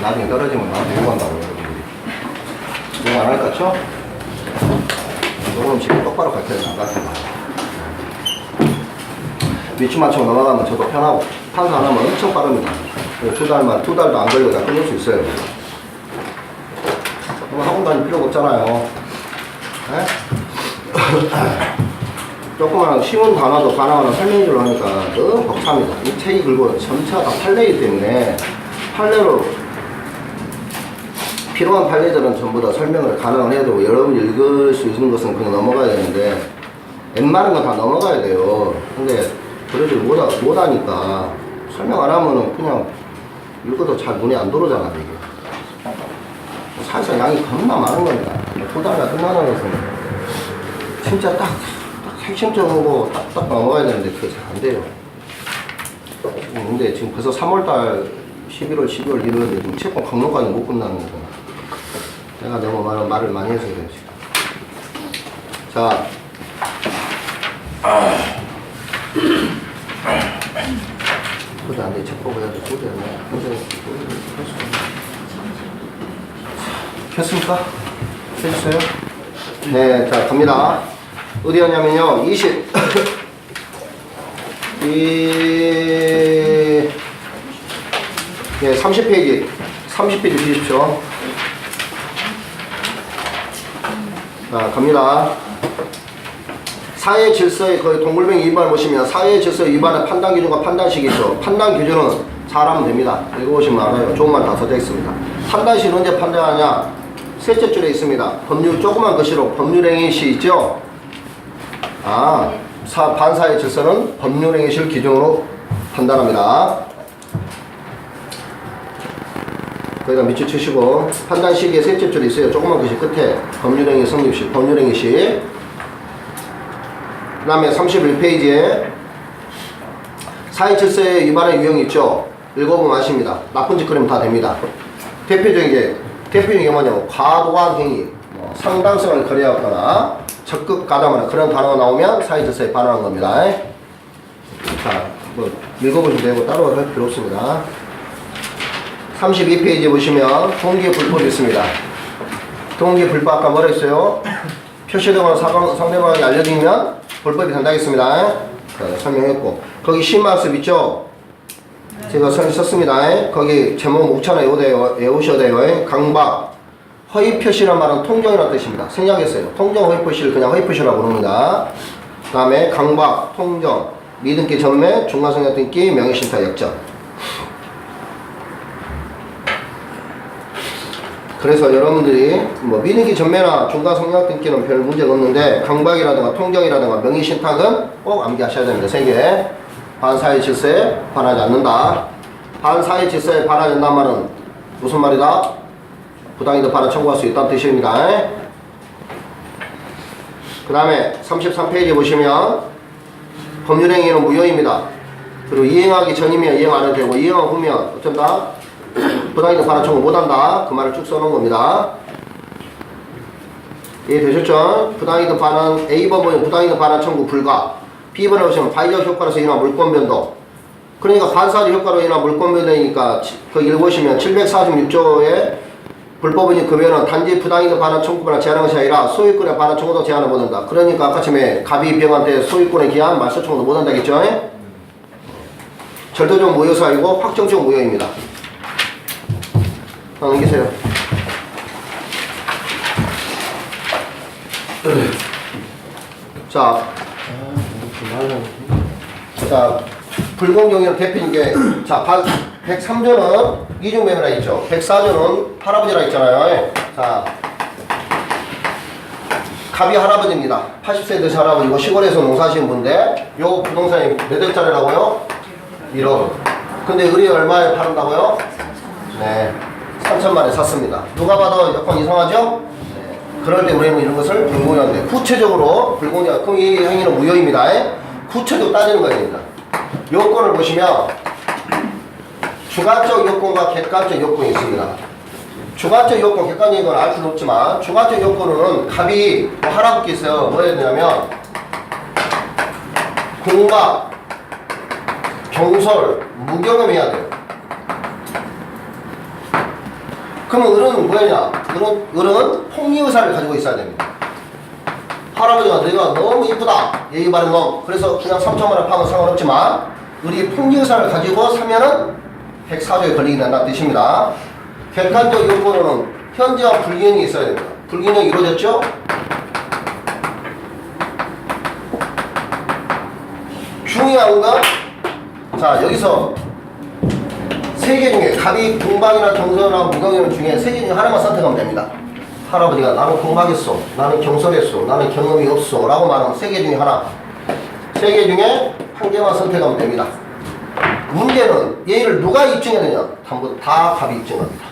나중에 떨어지면 나한테 욕한다고 여러분들이. 욕 안 할 것 같죠? 요거는 지금 똑바로 가르쳐야 안 가르쳐요. 밑줄 맞추고 넘어가면 저도 편하고 판사 안 하면 엄청 빠릅니다. 두 달도 안 걸리고 다 끝낼 수 있어요. 그럼 학원 다닐 필요가 없잖아요. 조그마한 쉬운 단어도 가나마나 설명해주려 하니까 너무 벅찹니다. 이 책이 그리고 전체가 다 판례이기 때문에 판례로 필요한 판례들은 전부 다 설명을 가능을 해야 되고 여러분이 읽을 수 있는 것은 그냥 넘어가야 되는데 웬만한 건 다 넘어가야 돼요. 근데 그러지 못하니까 설명 안 하면은 그냥 읽어도 잘 눈에 안 들어오잖아 이게. 사실상 양이 겁나 많은 겁니다. 토달가 끝나는 것은 진짜 딱 핵심적으로 딱 넘어가야 되는데 그게 잘 안 돼요. 근데 지금 벌써 3월달 11월, 12월 이러는데 지금 채권 강론까지 못 끝나는 거잖아. 내가 너무 말을 많이 해서 그래 지금. 자, 그래도 안 돼. 책 보고 해야 돼. 도저히 안 돼. 켰습니까? 켰어요? 네, 자, 갑니다. 어디였냐면요, 30페이지. 30페이지 주십시오. 자, 갑니다. 사회 질서의 거의 동물뱅이 위반을 보시면 사회 질서 위반의 판단 기준과 판단식이 있죠. 판단 기준은 잘하면 됩니다. 읽어보시면 알아요. 좋은 말 다 써져 있습니다. 판단식은 언제 판단하냐? 셋째 줄에 있습니다. 법률 조그만 글씨로 법률행위시 있죠? 반사의 질서는 법률행위시를 기준으로 판단합니다. 거기다 밑줄 치시고 판단 시기에 셋째 줄이 있어요. 조그만 글씨 끝에 법률행위 성립시, 법률행위시. 그 다음에 31페이지에 사회 질서의 위반의 유형이 있죠. 읽어보면 아십니다. 나쁜 짓거리면 다 됩니다. 대표적인 게 뭐냐면 과도한 행위, 상당성을 거래하거나 적극 가담하는 그런 단어가 나오면 사회 질서에 반하는 겁니다. 자, 읽어보시면 되고 따로 할 필요 없습니다. 32페이지 보시면 동기의 불법이 있습니다. 동기의 불법 아까 뭐라 했어요? 표시되거나 상대방에게 알려지면 불법이 된다 했습니다. 자, 설명했고 거기 심학습 있죠? 제가 썼습니다. 거기 제목 목차나 외우셔야 돼요. 강박, 허위 표시란 말은 통정이라는 뜻입니다. 생략했어요. 통정 허위 표시를 그냥 허위 표시라고 부릅니다. 그 다음에 강박, 통정, 미등기 전매, 중간성역 등기, 명의신탁 역전. 그래서 여러분들이 미등기 전매나 중간성역 등기는 별 문제가 없는데 강박이라든가 통정이라든가 명의신탁은 꼭 암기하셔야 됩니다. 3개. 반사회 질서에 반하지 않는다. 반사회 질서에 반하지 않는다는 말은 무슨 말이다? 부당이득 반환 청구할 수 있다는 뜻입니다. 그 다음에 33페이지 보시면 법률행위는 무효입니다. 그리고 이행하기 전이면 이행 안 해도 되고 이행한 후면 어쩐다? 부당이득 반환 청구 못한다. 그 말을 쭉 써놓은 겁니다. 이해되셨죠? 부당이득 반환 A번은 부당이득 반환 청구 불가. B번에 보시면 바이적 효과로서 인한 물권 변동. 그러니까 반사적 효과로 인한 물권 변동이니까 그 읽으시면 746조의 불법인이 금연은 단지 부당이득 반환 청구만 제한한 것이 아니라 소유권의 반환 청구도 제한을 못한다. 그러니까 아까 전에 갑이 병한테 소유권에 기한 말소 청구도 못한다겠죠? 절도적 무효사이고 확정적 무효입니다. 넘기세요. 자, 불공정이라는 대표인 게, 자, 103조는 이중매매라 있죠. 104조는 할아버지라 있잖아요. 자, 갑이 할아버지입니다. 80세 되신 할아버지고 시골에서 농사하시는 분인데, 요 부동산이 몇 억짜리라고요? 1억. 근데 을이 얼마에 파는다고요? 네, 3천만에 샀습니다. 누가 봐도 약간 이상하죠? 네. 그럴 때 우리는 이런 것을 불공정한데, 구체적으로 불공정, 그럼 이 행위는 무효입니다. 구체적으로 따지는 거입니다. 요건을 보시면 주관적 요건과 객관적 요건이 있습니다. 주관적 요건, 객관적 요건은 알 수는 없지만 주관적 요건은 갑이 하라고 있어요. 뭐 해야 되냐면 공박, 경솔, 무경험해야 돼요. 그러면 을은 뭐냐? 을은 폭리의사를 가지고 있어야 됩니다. 할아버지가 내가 너무 이쁘다. 예의 바른 놈. 그래서 그냥 3천만 원 파면 상관없지만 을이 폭리의사를 가지고 사면은 104조에 걸리게 된다는 뜻입니다. 객관적 요건으로는 현재와 불균형이 있어야 됩니다. 불균형이 이루어졌죠? 중요한 건, 자, 여기서 세 개 중에 갑이 궁박이나 경솔이나 무경이나 중에 세 개 중에 하나만 선택하면 됩니다. 할아버지가 나는 궁박했어, 나는 경솔했어, 나는 경험이 없어 라고 말하면 세 개 중에 하나, 세 개 중에 한 개만 선택하면 됩니다. 문제는 얘를 누가 입증해야 되냐? 다 갑이 입증합니다.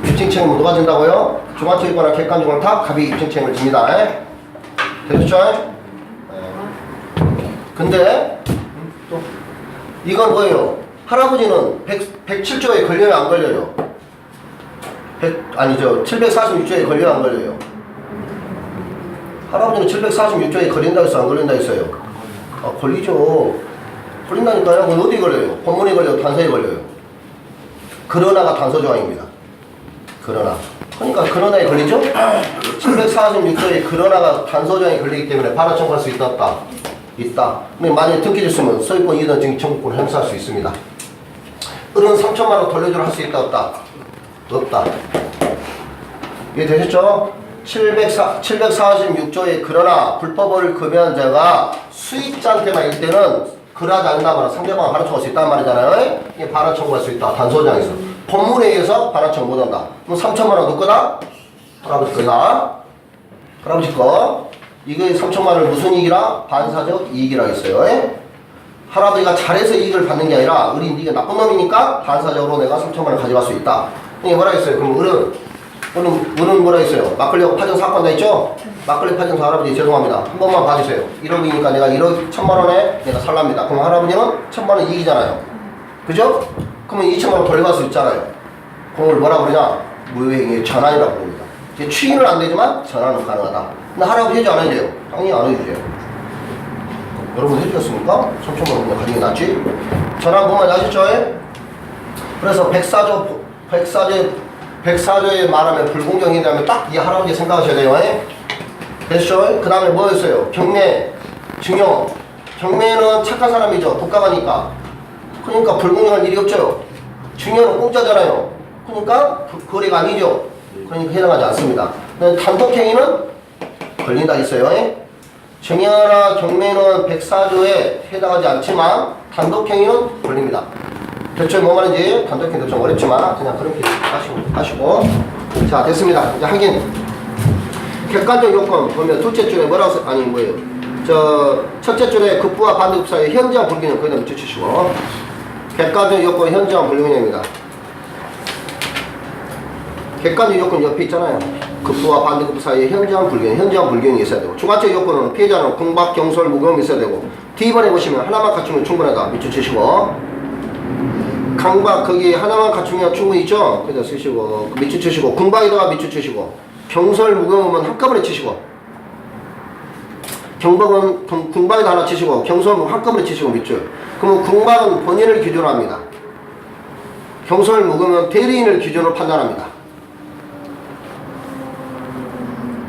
입증 책임은 누가 진다고요? 주관적 있거나 객관적으로 다 갑이 입증 책임을 집니다. 되셨죠? 근데 이건 뭐예요? 할아버지는 107조에 걸려요, 안 걸려요? 746조에 걸려요, 안 걸려요? 할아버지는 746조에 걸린다 했어, 안 걸린다 했어요? 아, 걸리죠. 걸린다니까요. 그건 어디 걸려요? 본문에 걸려요, 단서에 걸려요? 그러나가 단서 조항입니다. 그러나. 그러니까 그러나에 걸리죠? 746조에 그러나가 단서 조항에 걸리기 때문에 반환 청구할 수 있다, 없다? 있다. 근데 만약에 등기됐으면 소유권 이전 증기 청구권을 행사할 수 있습니다. 을은 3천만 원 돌려주라 할 수 있다, 없다? 없다. 이해 되셨죠? 746조에 그러나 불법을 금해한 자가 수입자한테만 일 때는 그러하지 않는다거나 상대방을 반환 청구할 수 있다는 말이잖아요. 이게 반환 청구할 수 있다. 단소장에서. 법문에 의해서 반환 청구 못한다. 그럼 3천만 원 누구 거다? 할아버지 거다. 할아버지 거. 이게 3천만 원을 무슨 이익이라? 반사적 이익이라 했어요. 할아버지가 잘해서 이익을 받는 게 아니라 을이 네가 나쁜 놈이니까 반사적으로 내가 3천만 원을 가져갈 수 있다. 이게 뭐라 했어요? 그럼 을은 뭐라 했어요? 막걸리하고 파전 사건 다 있죠? 막걸리 파전사 할아버지 죄송합니다. 한 번만 봐주세요. 1억이니까 내가 1억 1천만 원에 내가 살랍니다. 그럼 할아버지는 1천만 원 이익이잖아요. 그죠? 그러면 2천만 원 돌려갈 수 있잖아요. 그걸 뭐라 그러냐? 무효행위의 전환이라고 부릅니다. 추인은 안 되지만 전환은 가능하다. 근데 할아버지 해지 안 해줘요? 당연히 안 해주세요. 여러분 해주셨습니까? 3천만 원 그냥 가지게 낫지? 전환 보면 아시죠? 그래서 104조에 말하면 불공정이 되면 딱 이 할아버지 생각하셔야 돼요. 됐죠? 그 다음에 뭐였어요? 경매, 증여. 경매는 착한 사람이죠. 독감하니까. 그러니까 불공정할 일이 없죠. 증여는 공짜잖아요. 그러니까 거래가 아니죠. 그러니까 해당하지 않습니다. 단독행위는 걸린다 했어요. 증여나 경매는 104조에 해당하지 않지만 단독행위는 걸립니다. 대체 뭐 말인지 단독행위도 좀 어렵지만 그냥 그렇게 하시고 자 됐습니다. 이제 확인. 객관적 요건 보면 둘째 줄에 뭐라고 아니 뭐예요? 저 첫째 줄에 급부와 반대급 사이의 현저한 불균형 거기다 붙여주시고 객관적 요건 현저한 불균형입니다. 객관적 요건 옆에 있잖아요. 급부와 반대급 사이의 현저한 불균형이 있어야 되고 주관적 요건은 피해자는 궁박, 경솔, 무경이 있어야 되고 D번에 보시면 하나만 갖추면 충분하다 밑줄 치시고 강박 거기 하나만 갖추면 충분히 있죠? 그래서 쓰시고 밑줄 치시고 궁박에다가 밑줄 치시고 경솔, 무경은 한꺼번에 치시고 경박은 궁박에다 하나 치시고 경솔은 한꺼번에 치시고 밑줄. 그러면 궁박은 본인을 기준으로 합니다. 경솔, 무경은 대리인을 기준으로 판단합니다.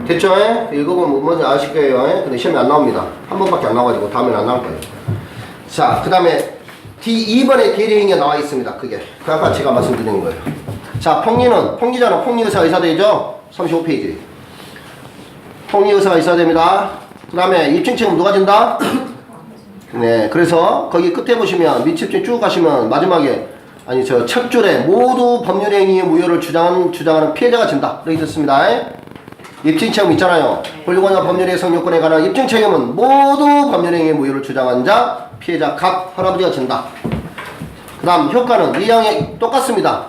됐죠? 읽어보면 뭔지 아실 거예요. 근데 시험에 안 나옵니다. 한 번밖에 안 나와가지고 다음에는 안 나올 거예요. 자, 그 다음에 D2번에 대리인이 나와 있습니다. 그게. 그 아까 제가 말씀드린 거예요. 자, 폭리자는 폭리의사가 있어야 되죠? 35페이지. 폭리의사가 있어야 됩니다. 그 다음에 입증책임 누가 진다? 네, 그래서 거기 끝에 보시면 밑집중 쭉 가시면 마지막에 첫 줄에 모두 법률행위의 무효를 주장하는 피해자가 진다. 이렇게 됐습니다. 입증책임 있잖아요. 권리관과 법률의 성요건에 관한 입증책임은 모두 법률행위의 무효를 주장한 자, 피해자 갑 할아버지가 진다. 그 다음 효과는 이행이 똑같습니다.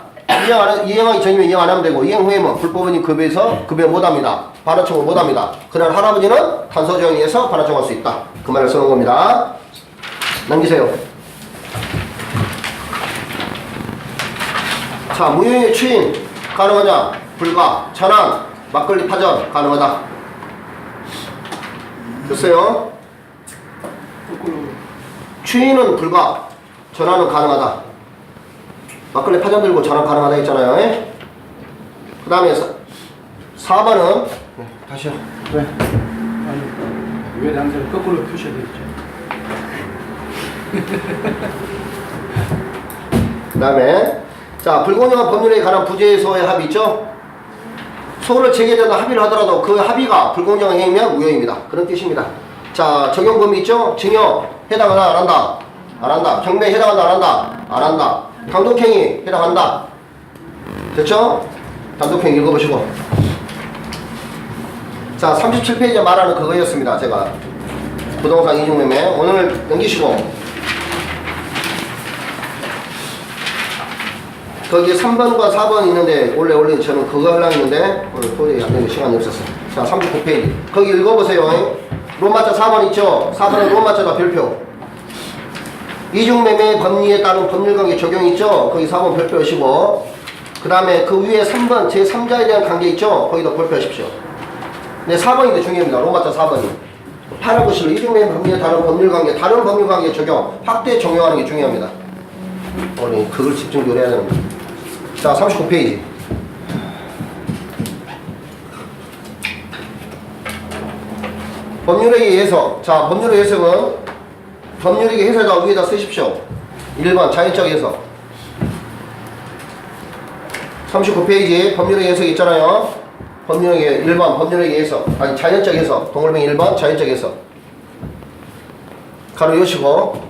이행하기 전이면 이행 안 하면 되고 이행 후에는 불법원이 급여 못합니다. 반환 청구 못합니다. 그날 할아버지는 단서조항에 의해서 반환 청구할 수 있다. 그 말을 써놓은 겁니다. 넘기세요. 자, 무효행위 추인 가능하냐? 불가. 전환 막걸리 파전 가능하다. 됐어요? 추인은 불가, 전환은 가능하다. 막걸리 파전 들고 전환 가능하다 했잖아요. 그 다음에 4번은 다시요. 왜? 아니, 왜 당사를 거꾸로 표시해야 되겠죠? 그 다음에 자 불공정한 법률에 관한 부재소의 합의 있죠? 소를 제기되는 합의를 하더라도 그 합의가 불공정한 행위면 무효입니다. 그런 뜻입니다. 자 적용 범위 있죠? 징역 해당한다 안 한다? 안 한다. 경매 해당한다 안 한다? 안 한다. 단독행위 해당한다. 됐죠? 단독행위 읽어보시고. 자 37페이지에 말하는 그거였습니다. 제가 부동산 이중매매 오늘 넘기시고 거기 3번과 4번 있는데 원래 저는 그거 하려고 했는데 오늘 도저히 안 되는 시간이 없었어요. 자 39페이지 거기 읽어보세요. 로마자 4번 있죠? 4번은 로마자다 별표. 이중매매 법리에 따른 법률관계 적용 있죠? 거기 4번 별표하시고 그 다음에 그 위에 3번 제3자에 대한 관계 있죠? 거기도 별표하십시오. 네 4번인데 중요합니다. 로마자 4번이 8월 9실 이중매매 법리에 따른 법률관계 다른 법률관계 적용 확대 적용하는 게 중요합니다. 오늘 그걸 집중적으로 해야 됩니다. 자 39페이지 법률의 해석. 자 법률의 해석은 법률의 해석에다 위에다 쓰십시오. 1번 자연적 해석 39페이지 법률의 해석 있잖아요. 법률의 1번 법률의 해석 아니 자연적 해석 동글뱅이 1번 자연적 해석 가로 여시고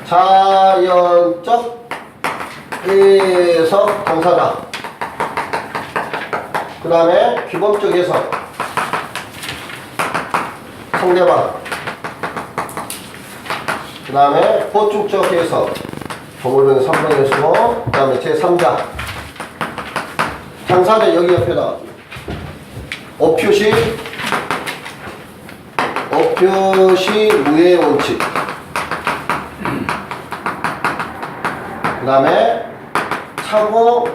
자연적 해석 당사자 그 다음에 규범적 해석 상대방 그 다음에 보충적 해석 동물병 3번이었고 그 다음에 제3자 당사자 여기 옆에다 어표시 무효의 원칙 그 다음에 차고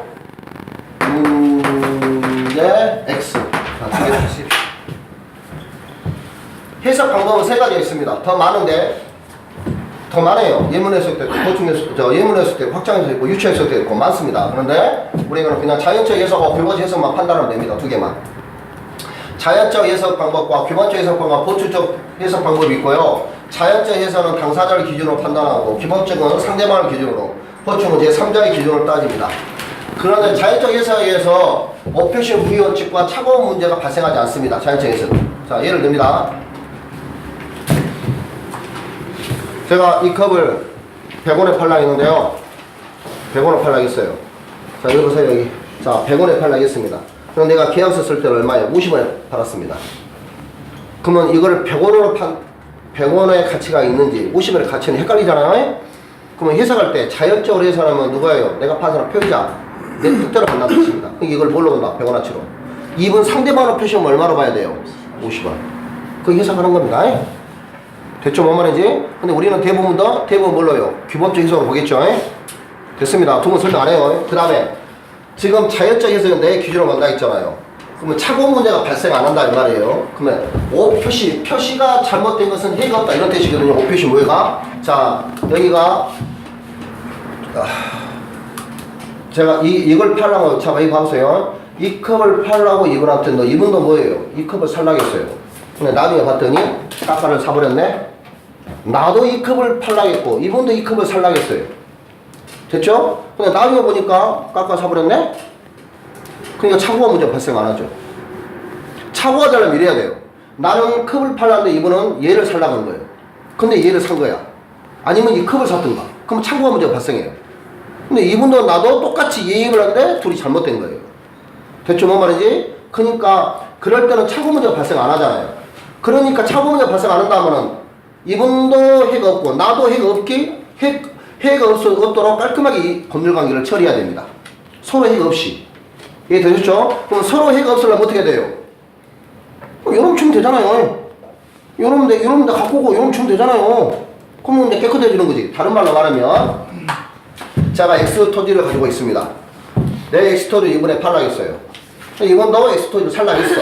문제 X 해석 방법은 세 가지가 있습니다. 더 많은데 더 많아요. 예문 해석도 있고 보충 해석도 예문 해석도 있고 확장 해석도 있고 유추 해석도 있고 많습니다. 그런데 우리는 그냥 자연적 해석하고 규범적 해석만 판단하면 됩니다. 두 개만. 자연적 해석 방법과 규범적 해석 방법, 보충적 해석 방법이 있고요. 자연적 해석은 당사자를 기준으로 판단하고 규범적은 상대방을 기준으로 보충은 제3자의 기준으로 따집니다. 그런데 자연적 해석에 의해서 어표시 무효 원칙과 착오 문제가 발생하지 않습니다. 자연적 해석은. 자 예를 듭니다. 제가 이 컵을 100원에 팔라 했는데요. 100원에 팔라 했어요. 자 여기 보세요 여기. 자 100원에 팔라 했습니다. 그럼 내가 계약서 쓸 때는 얼마예요? 50원에 팔았습니다. 그러면 이거를 100원의 가치가 있는지 50원의 가치는 헷갈리잖아요. 그러면 해석할 때 자연적으로 해석하면 누가예요? 내가 판 사람 표의자 내 뜻대로 간다는 뜻입니다. 이걸 뭘로 본다? 100원어치로. 2분 상대방으로 표시하면 얼마로 봐야 돼요? 50원. 그게 해석하는 겁니다. 됐죠? 뭔 말인지? 근데 우리는 대부분 뭘로요? 규범적 해석으로 보겠죠? 됐습니다. 두 번 설명 안 해요. 그 다음에 지금 자연적 해석은 내 기준으로 간다 했잖아요. 그러면 착오 문제가 발생 안 한다 이 말이에요. 그러면 표시가 잘못된 것은 해가 없다 이런 뜻이거든요. 오표시 뭐가? 자 여기가 제가 이걸 팔라고 자 여기 봐보세요. 이 컵을 팔라고 이분한테 너 이분도 뭐예요? 이 컵을 살라겠어요. 근데 나중에 봤더니 깎아를 사버렸네. 나도 이 컵을 팔라겠고 이분도 이 컵을 살라겠어요. 됐죠? 근데 나중에 보니까 깎아 사버렸네. 그러니까 착오가 문제 발생 안 하죠. 착오가 되려면 이래야 돼요. 나는 컵을 팔았는데 이분은 얘를 살라는 거예요. 근데 얘를 산 거야. 아니면 이 컵을 샀던가. 그럼 착오가 문제가 발생해요. 근데 이분도 나도 똑같이 얘기를 하는데 둘이 잘못된 거예요. 됐죠? 뭔 말인지? 그러니까 그럴 때는 착오 문제가 발생 안 하잖아요. 그러니까 착오 문제가 발생 안 한다면은 이분도 해가 없고 나도 해가 해가 없도록 깔끔하게 이 법률관계를 처리해야 됩니다. 서로 해가 없이. 이해되셨죠? 그럼 서로 해가 없으려면 어떻게 돼요? 요놈 주면 되잖아요. 요놈 내 갖고 오고 요놈 주면 되잖아요. 그러면 이제 깨끗해지는 거지. 다른 말로 말하면 제가 X 토지를 가지고 있습니다. 내 X 토지를 이번에 팔라겠어요. 이번도 X 토지를 살라겠어.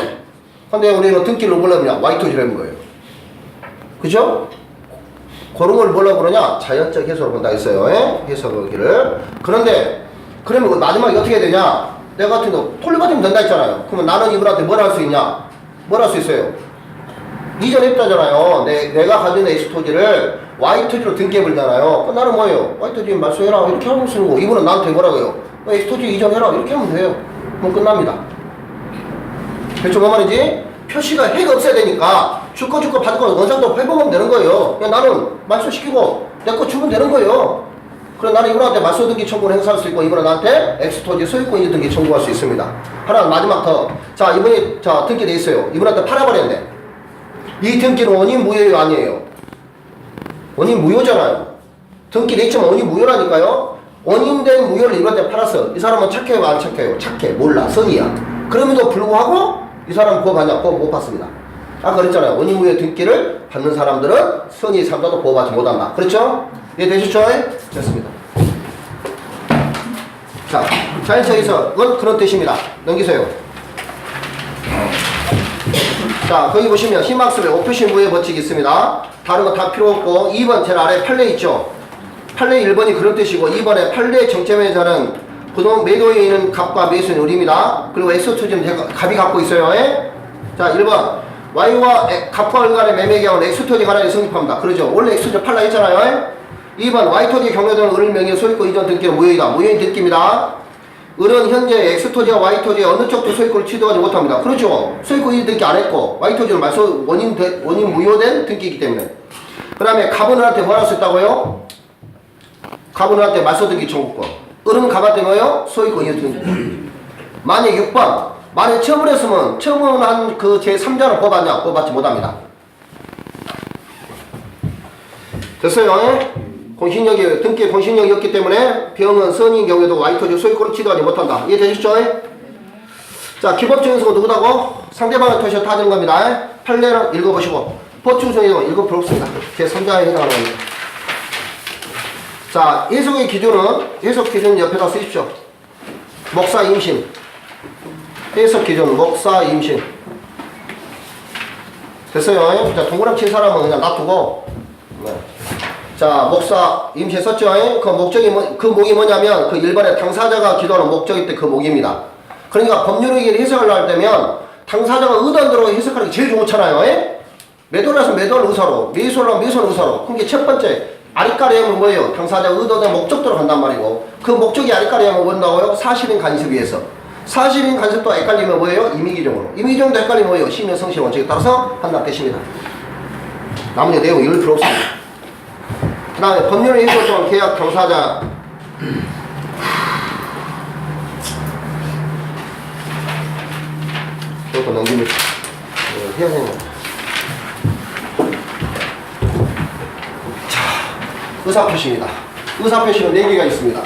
근데 우리는 등기를 보려면 Y 토지를 하는 거예요. 그죠? 그런 걸 뭐라고 그러냐? 자연적 해석을 본다 했어요. 예? 해석하기를. 그런데 그러면 마지막에 어떻게 해야 되냐? 내가 같은 거 폴리바디면 된다 했잖아요. 그러면 나는 이분한테 뭘 할 수 있냐? 뭘 할 수 있어요? 이전했다잖아요. 내가 가진 X토지를 Y토지로 등기해버리잖아요. 그럼 나는 뭐예요? Y토지 말소해라 이렇게 하면 쓰는 거. 이분은 나한테 뭐라고요? X토지 이전해라 이렇게 하면 돼요. 그럼 끝납니다. 대충 뭐 말인지? 표시가 해가 없어야 되니까 줄 거 받을 거 어느 정도 회복하면 되는 거예요. 그냥 나는 말소시키고 내 거 주면 되는 거예요. 그럼 나는 이분한테 말소 등기 청구를 행사할 수 있고 이분은 나한테 X토지 소유권 이전 등기 청구할 수 있습니다. 하나 마지막 더. 자 이분이 자 등기돼 있어요. 이분한테 팔아버렸네. 이 등기는 원인 무효예요 아니에요? 원인 무효잖아요. 등기돼 있지만 원인 무효라니까요. 원인된 무효를 이분한테 팔았어. 이 사람은 착해요 안 착해요? 착해. 몰라. 선이야. 그럼에도 불구하고 이 사람 보호받냐? 보호 못 받습니다. 아까 그랬잖아요. 원인 무효 등기를 받는 사람들은 선의 삼자도 보호받지 못한다. 그렇죠? 이해되셨죠? 됐습니다. 자, 자연적 해석은 그런 뜻입니다. 넘기세요. 자, 거기 보시면 심학습에 오표시 무효 법칙이 있습니다. 다른 거 다 필요 없고 2번 제일 아래 판례 있죠? 판례 1번이 그런 뜻이고 2번에 판례 정점에서는 부동 매도에 있는 값과 매수는 을입니다. 그리고 X토지는 값이 갖고 있어요. 자, 1번 Y와 값과 을 간의 매매 계약은 X토지 간에 성립합니다. 그러죠? 원래 X토지 팔라 했잖아요. 2번 Y토지 경로되는 을 명의 소유권 이전 등기는 무효이다. 무효인 등기입니다. 을은 현재 X토지와 Y토지의 어느 쪽도 소유권을 취득하지 못합니다. 그렇죠? 소유권 이전 등기 안 했고 Y토지는 말소 원인 무효된 등기이기 때문에. 그 다음에 값은 을한테 뭘 할 수 있다고요? 값은 을한테 말소 등기 청구권. 을은 갑한테 뭐요? 소유권 이전 등기. 만약 6번 만약 처분을 했으면 처분한 그 제3자는 보호받냐? 보호받지 못합니다. 됐어요? 공신력이 등기에 공신력이 없기 때문에 병은 선인 경우에도 Y토지 소유권을 취득하지 못한다. 이해되셨죠? 자, 기법적인 수가 누구다고? 상대방의 토시에 타지는 겁니다. 판례를 읽어보시고 법칙 중에서 읽어 볼습니다. 제3자에 해당하는 겁니다. 자, 해석의 기준은 해석 기준 옆에다 쓰십시오. 목사 임신. 해석 기준 목사 임신. 됐어요? 자, 동그라미 친 사람은 그냥 놔두고. 네. 자, 목사 임신 썼죠? 그 목적이 그 목이 뭐냐면 그 일반의 당사자가 기도하는 목적일 때 그 목입니다. 그러니까 법률의 해석을 할 때면 당사자가 의도한 대로 해석하는 게 제일 좋잖아요. 매도를 해서 매도를 의사로, 매수를 하면 매수를 의사로. 그게 첫 번째 아리까리 하면 뭐예요? 당사자 의도된 목적대로 간단 말이고 그 목적이 아리까리 하면 뭔다고요? 사실인 간섭위에서. 사실인 간섭도 헷갈리면 뭐예요? 임의기정으로. 임의기정도 헷갈리면 뭐예요? 심의성실 원칙에 따라서 판단되십니다. 나머지 내용 읽을 필요 없습니다. 그 다음에 법률의 해석 또한 계약 당사자 이것도 넘기면 해야 되는 겁니다. 자, 의사표시입니다. 의사표시는 4개가 있습니다.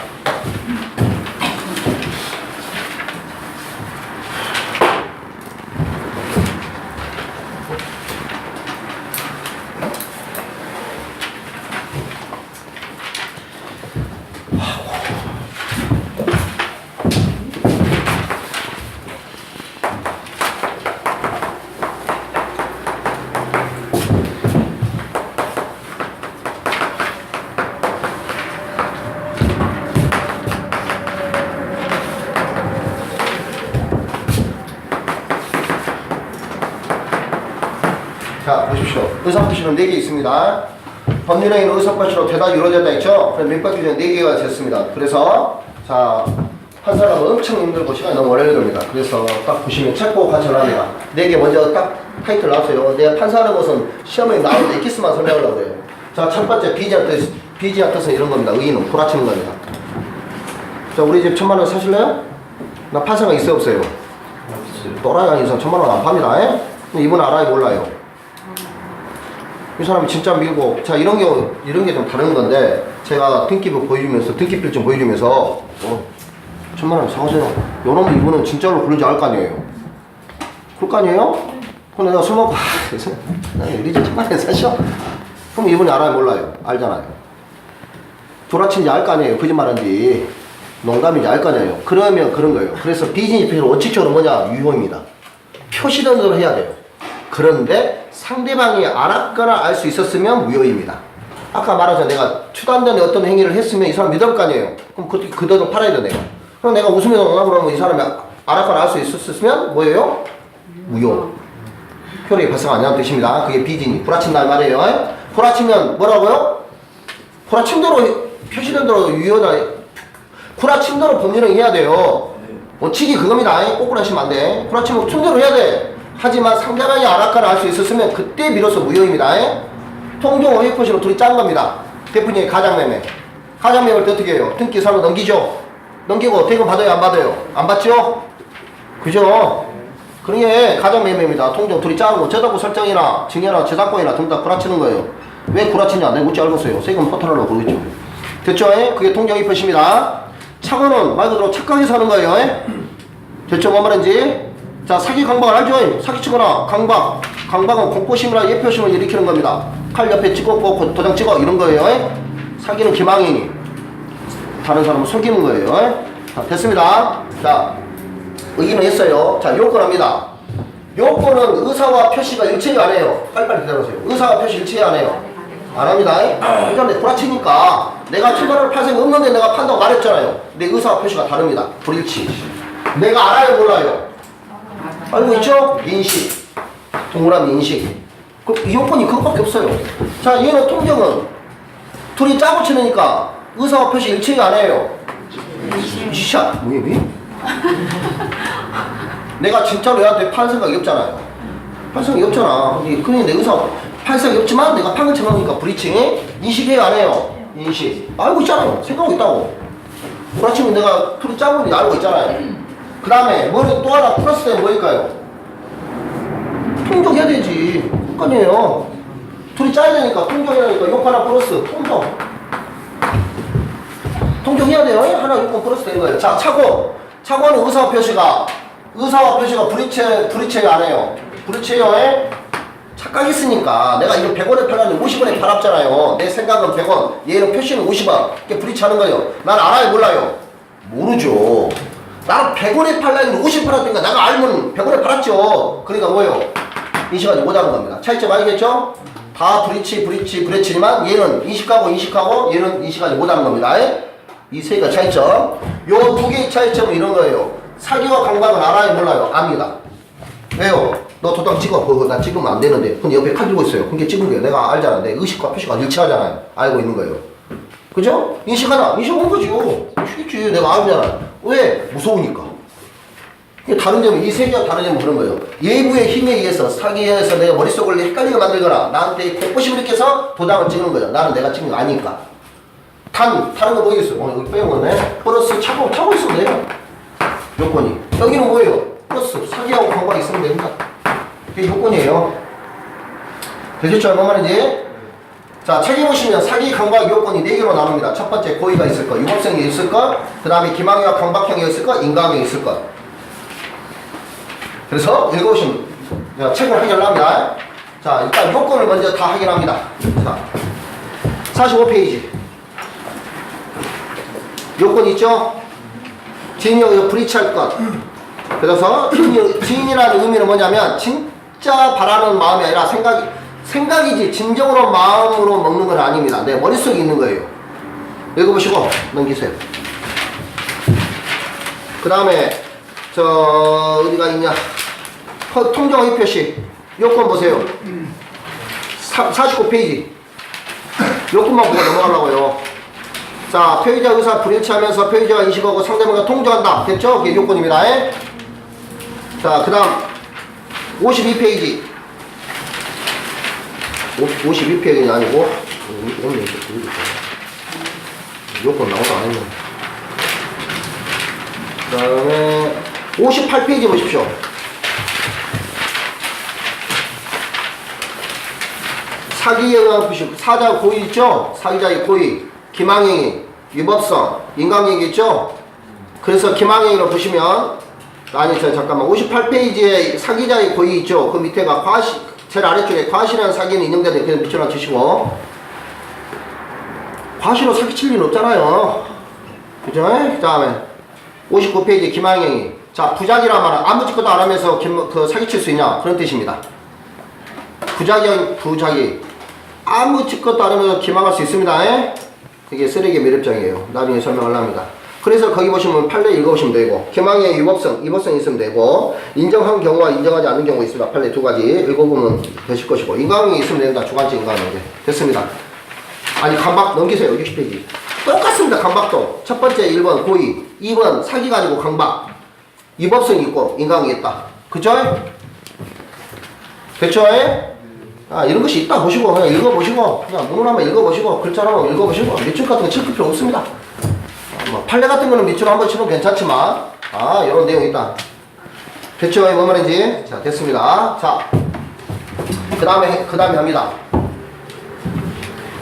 자, 보십시오. 의사표시는 4개 있습니다. 법률행위는 의사표시로 대답이 이루어졌다 했죠? 그럼 민법 규정은 4개가 됐습니다. 그래서, 자, 판사가 엄청 힘들고 시간이 너무 오래 걸립니다. 그래서 딱 보시면 책보고 관찰을 합니다. 4개 먼저 딱 타이틀 나왔어요. 내가 판사하는 것은 시험에 나오는 엑기스만 설명하려고 해요. 자, 첫 번째 비지한 뜻은 이런 겁니다. 의인은 돌아치는 겁니다. 자, 우리 집 1000만원 사실래요? 나 판사가 있어요, 없어요? 또라이 아닌 이상 1000만원 안 팝니다. 이분 알아요, 몰라요? 이 사람이 진짜 밀고, 자, 이런 게 좀 다른 건데, 제가 등기부 보여주면서, 등기필 좀 보여주면서, 1000만원 사오세요. 요놈은 이분은 진짜로 그런지 알 거 아니에요? 그럴 거 아니에요? 그럼 내가 술 먹고, 그래서, 우리 집 1000만원 사셔? 그럼 이분이 알아요, 몰라요? 알잖아요. 돌아친지 알 거 아니에요? 거짓말한지. 농담인지 알 거 아니에요? 그러면 그런 거예요. 그래서 비즈니스 표시는 원칙적으로 뭐냐? 유효입니다. 표시된 대로 해야 돼요. 그런데 상대방이 알았거나 알 수 있었으면 무효입니다. 아까 말하자 내가 추단전에 어떤 행위를 했으면 이 사람 믿을 거 아니에요. 그럼 그 돈을 팔아야 돼 내가. 그럼 내가 웃으면서 응합을 하면 이 사람이 알아서 알 수 있었으면 뭐예요? 무효. 효력이 발생 안 한다는 뜻입니다. 그게 비진이 구라친다는 말이에요. 구라치면 뭐라고요? 구라침대로 표시된 대로 유효다. 구라침대로 법률을 해야 돼요. 원칙이 그겁니다. 꼬꾸라치면 안 돼. 구라치면 침대로 해야 돼. 하지만 상대방이 알아까를 알 수 있었으면 그때 비로소 무효입니다. 통종 회포시로 둘이 짠 겁니다. 대표님이 가장매매. 가장매매할 때 어떻게 해요? 등기 사로 넘기죠? 넘기고 대금 받아요? 안 받아요? 안 받죠? 그죠? 그게 가장매매입니다. 통종 둘이 짜고 저당구 설정이나 증여나 재산권이나 등 다 구라치는 거예요. 왜 구라치냐? 내가 묻지 알겠어요. 세금 포탈하려고 그러겠죠. 됐죠? 그게 통종 회포시입니다. 착오는 말 그대로 착각해서 하는 거예요. 됐죠? 뭐 말인지? 자, 사기 강박을 알죠? 사기치거나 강박. 강박은 공포심이나 예표심을 일으키는 겁니다. 칼 옆에 찍고 도장 찍어 이런 거예요. 사기는 기망이니 다른 사람을 속이는 거예요. 자, 됐습니다. 자, 의기는 했어요. 자, 요건합니다. 요건은 의사와 표시가 일치해 안 해요. 빨리빨리 기다려보세요. 의사와 표시 일치해 안 해요. 안 합니다. 그러니까 내 구라치니까 내가 출발을 팔생 없는데 내가 판다고 말했잖아요. 내 의사와 표시가 다릅니다. 불일치. 내가 알아요 몰라요? 알고 있죠? 인식. 동그라미 인식. 이 요건이 그것밖에 없어요. 자, 얘는 통정은 둘이 짜고 치니까 의사와 표시 일치해 안 해요. 시샤 뭐야? 내가 진짜로 얘한테 팔 생각이 없잖아요. 팔 생각이 없잖아. 그러니 내 의사 팔 생각이 없지만 내가 판을 쳐놓으니까 브리칭이 인식해요 안 해요? 인식. 알고 있잖아요. 생각하고 있다고. 그렇지만 내가 둘이 짜고 있는지 알고 있잖아요. 그 다음에 뭐는 또 하나 플러스 되면 뭐일까요? 통정해야 되지. 그러니까요. 둘이 짜야 되니까 통정해야 되니까 욕 하나 플러스 통정. 통정해야 돼요. 하나 요건 플러스 되는 거예요. 자, 차고. 차고는 의사와 표시가 불이체 안 해요. 불이체요. 착각이 있으니까 내가 이거 100원에 팔았는데 50원에 팔았잖아요. 내 생각은 100원, 얘는 표시는 50원. 이게 불이체하는 거예요. 난 알아요, 몰라요? 모르죠. 나는 100원에 팔라는데 50 팔았으니까 내가 알면 100원에 팔았죠. 그러니까 뭐예요? 인식하지 못하는 겁니다. 차이점 알겠죠? 다 불이치지만 얘는 인식하고 얘는 인식하지 못하는 겁니다. 이 세 개가 차이점. 요 두 개의 차이점은 이런 거예요. 사기와 강박은 알아요, 몰라요? 압니다. 왜요? 너 도장 찍어. 그거 나 찍으면 안 되는데. 근데 옆에 칼 들고 있어요. 그게 찍은 거예요. 내가 알잖아. 내 의식과 표시가 일치하잖아요. 알고 있는 거예요. 그죠? 인식하나? 인식한 거지요. 쉽지. 내가 알잖아. 왜? 무서우니까. 다른 점은, 이 세 개가 다른 점은 그런 거예요. 예부의 힘에 의해서 사기에서 내가 머릿속을 헷갈리게 만들거나 나한테 공포심을 일으켜서 도장을 찍는 거예요. 나는 내가 찍는 거 아니니까. 다른 거 뭐겠어? 여기 빼온 거네. 플러스 차고 있으면 돼요. 요건이. 여기는 뭐예요? 플러스 사기하고 강박이 있으면 됩니다. 그게 요건이에요. 되셨죠? 얼마 말인지? 자, 책에 보시면 사기, 강박, 요건이 4개로 나눕니다. 첫 번째 고의가 있을 거, 유법성이 있을 거, 그 다음에 기망이와 강박형이 있을 거, 인과형이 있을 거. 그래서 읽어보시면 책을 확인합니다. 자, 일단 요건을 먼저 다 확인합니다. 자, 45페이지. 요건 있죠? 진역이 불이치할 것. 그래서 진이라는 의미는 뭐냐면 진짜 바라는 마음이 아니라 생각이지 진정으로 마음으로 먹는 건 아닙니다. 내 머릿속에 있는 거예요. 읽어보시고 넘기세요. 그 다음에 어디가 있냐? 통정의 표시. 요건 보세요. 49페이지. 요건만 보고 넘어가려고요. 자, 표의자 의사 불일치하면서 표의자가 인식하고 상대방과 통정한다. 됐죠? 그게 요건입니다. 자, 그 다음 52페이지. 52페이지는 아니고 요건 나오도 안 했네. 그 다음에 58페이지 보십시오. 사기에 의한 표시. 사자 고의 있죠? 사기자의 고의. 기망행위, 위법성, 인강행위 있죠? 그래서 기망행위로 보시면 잠깐만 58페이지에 사기자의 고의 있죠? 그 밑에가 과실, 제일 아래쪽에 과실이라는 사기는 인정되는데 그냥 밑줄만 치시고 과실로 사기칠 일은 없잖아요. 그죠? 그 다음에 59페이지 기망행위. 자, 부작이란 말은 아무 짓도 안 하면서 사기칠 수 있냐? 그런 뜻입니다. 부작이. 아무 것도 안 하면 기망할 수 있습니다. 에? 그게 쓰레기 매립장이에요. 나중에 설명을 합니다. 그래서 거기 보시면 판례 읽어보시면 되고, 기망의 위법성이 있으면 되고, 인정한 경우와 인정하지 않는 경우가 있습니다. 판례 두 가지 읽어보면 되실 것이고, 인과응이 있으면 됩니다. 주관적 인과응이. 됐습니다. 아니, 강박 넘기세요. 60페이지. 똑같습니다. 강박도. 첫 번째 1번 고의, 2번 사기가 아니고 강박. 위법성이 있고, 인과응이 있다. 그죠? 됐죠? 아, 이런 것이 있다 보시고, 그냥 읽어보시고, 그냥 문을 한번 읽어보시고, 글자로 읽어보시고, 밑줄 같은 거 칠 필요 없습니다. 뭐 판례 같은 거는 밑줄 한번 치면 괜찮지만, 아, 이런 내용이 있다. 됐죠? 뭔 말인지? 자, 됐습니다. 자, 그 다음에 합니다.